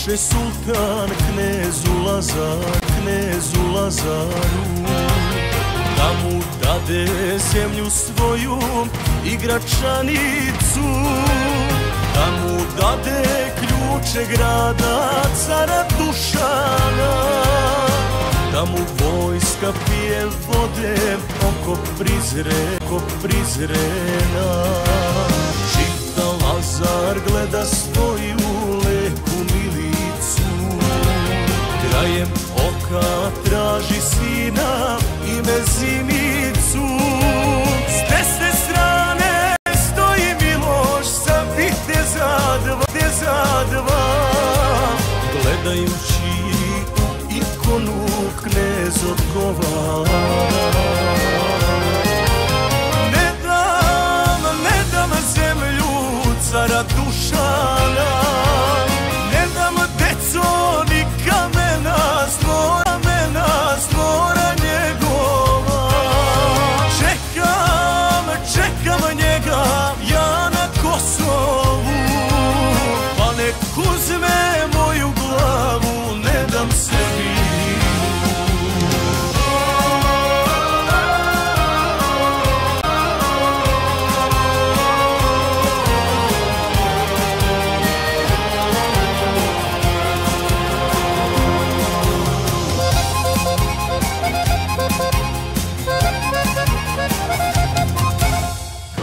piše sultan knezu Lazaru, da mu dade zemlju svoju i Gračanicu, da mu dade ključe grada cara Dušana, da mu vojska pije vode oko Prizrena. Čita Lazar gleda svoju lepu Milicu, krajem oka traži sina ime Zimicu. S desne strane stoji Miloš sa viteza dva, gledajući u ikonu knez odgovara: ne dam zemlju cara Dušana, ne dam deco ni kamena stvora njegova. Čekam njega ja na Kosovu, pa nek uzme moju glavu, ne dam sebi.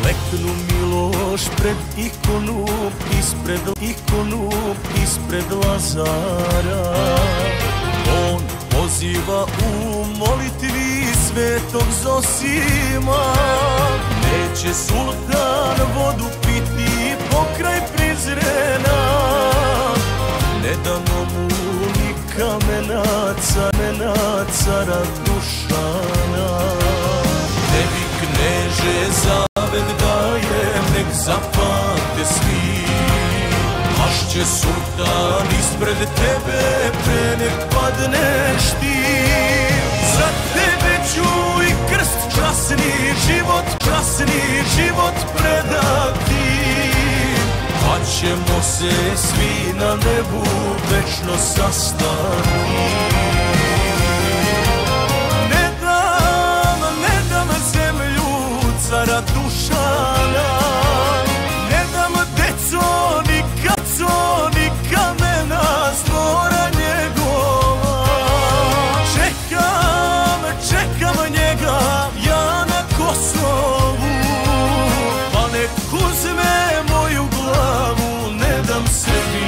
Kleknu Miloš pred ikonu, ispred Lazara. On poziva u molitvi svetog Zosima, neće sultan vodu piti pokraj Prizrena. Ne damo mu ni kamenaca, cara Dušana. Tebi kneže zavet dajem, nek zapamte svi, pašće sultan ispred tebe pre nek padneš ti. Za tebe ću i krst časni život predati, pa ćemo se svi na nebu večno sastati. Ne dam zemlju cara Dušana, ne dam deco ni kamena stvora njegova. Čekam njega ja na Kosovu, pa nek uzme moju glavu, ne dam sebi.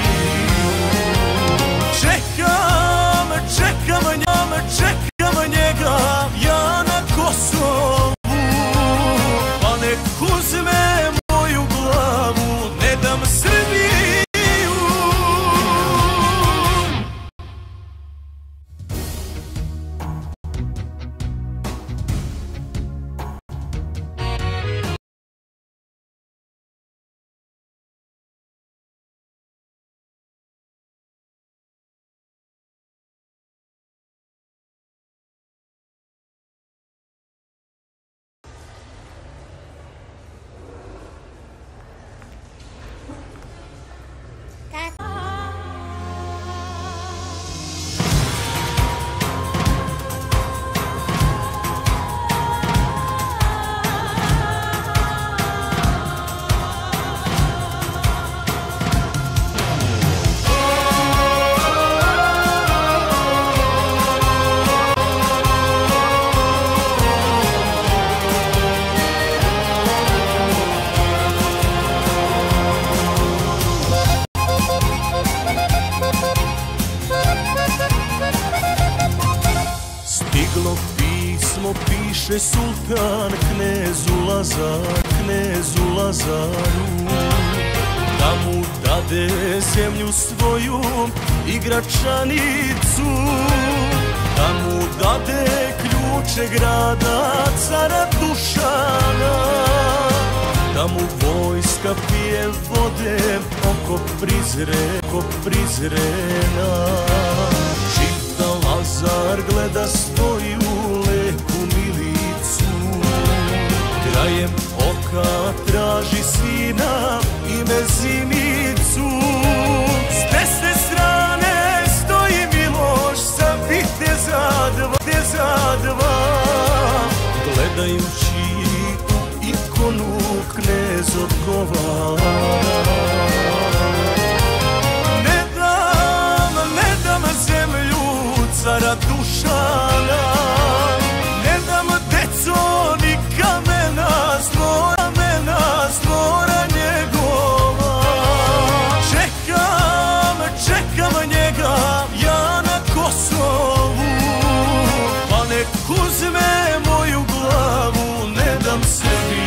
Čekam njega ja na Kosovu, pa nek uzme moju glavu, ne dam Srbiju. Piše sultan knezu Lazaru, da mu dade zemlju svoju i Gračanicu, da mu dade ključe grada cara Dušana, da mu vojska pije vode oko Prizrena. Čita Lazar gleda svoju lepu Milicu, krajem oka traži sina ime Zimicu. S desne strane gledajući u ikonu knez odgovara. Ne dam zemlju cara Dušana, ne dam deco ni kamena stvora njegova. Čekam njega ja na Kosovu, pa nek uzme moju glavu, ne dam sebi.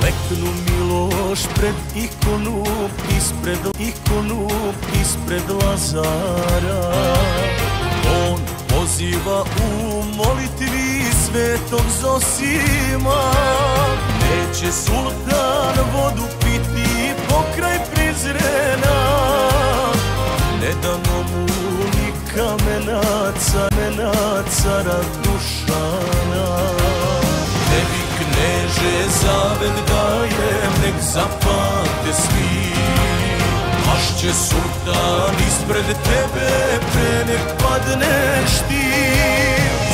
Kleknu Miloš pred ikonu, ispred Lazara. On poziva u molitvi svetog Zosima. Neće sultan vodu piti pokraj Prizrena, ne damo mu ni kamenaca, cara Dušana. Tebi kneže zavet dajem, nek zapamte svi, pašće sultan ispred tebe pre nek padneš ti.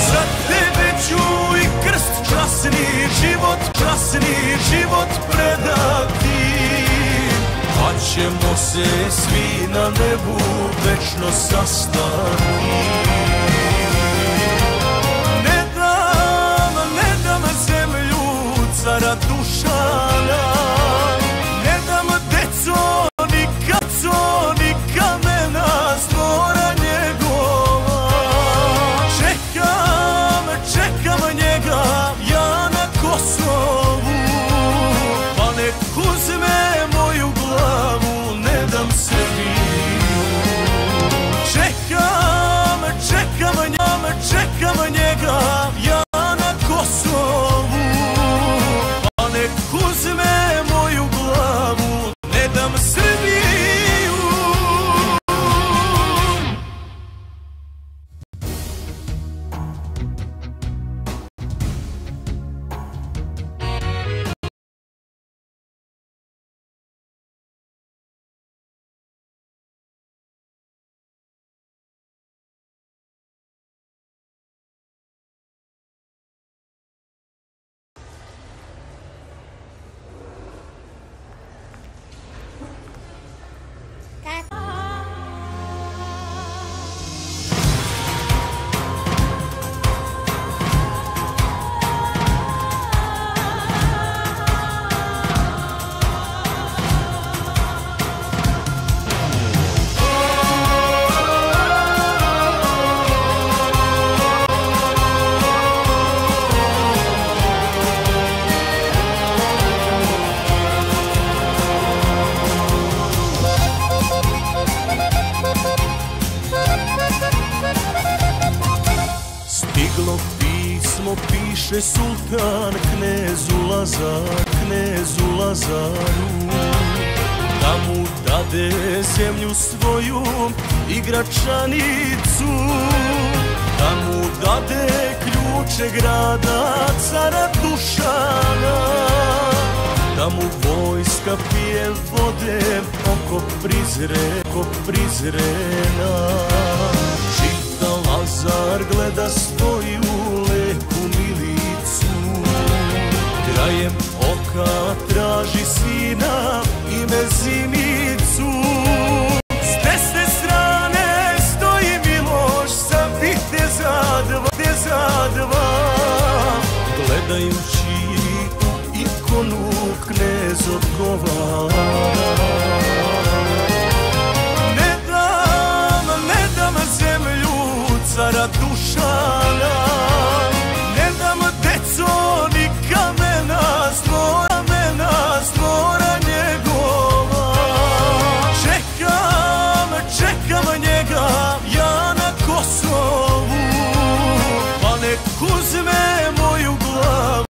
Za tebe ću i krst časni život predati, pa ćemo se svi na nebu večno sastati. Cara Dušana, ne dam deco ni kamena stvora njegova. Čekam njega ja na Kosovu, pa nek uzme moju glavu, ne dam sebi. Čekam njega ja na Kosovu, nek uzme moju glavu, ne dam Srbiju. Stiglo pismo, piše sultan knezu Lazaru, da mu dade zemlju svoju i Gračanicu, da mu dade ključe grada cara Dušana, da mu vojska pije vode oko Prizrena. Lazar gleda svoju lepu Milicu, krajem oka traži sina ime Zimicu. S desne strane stoji Miloš sa viteza dva, gledajući u ikonu knez odgovara.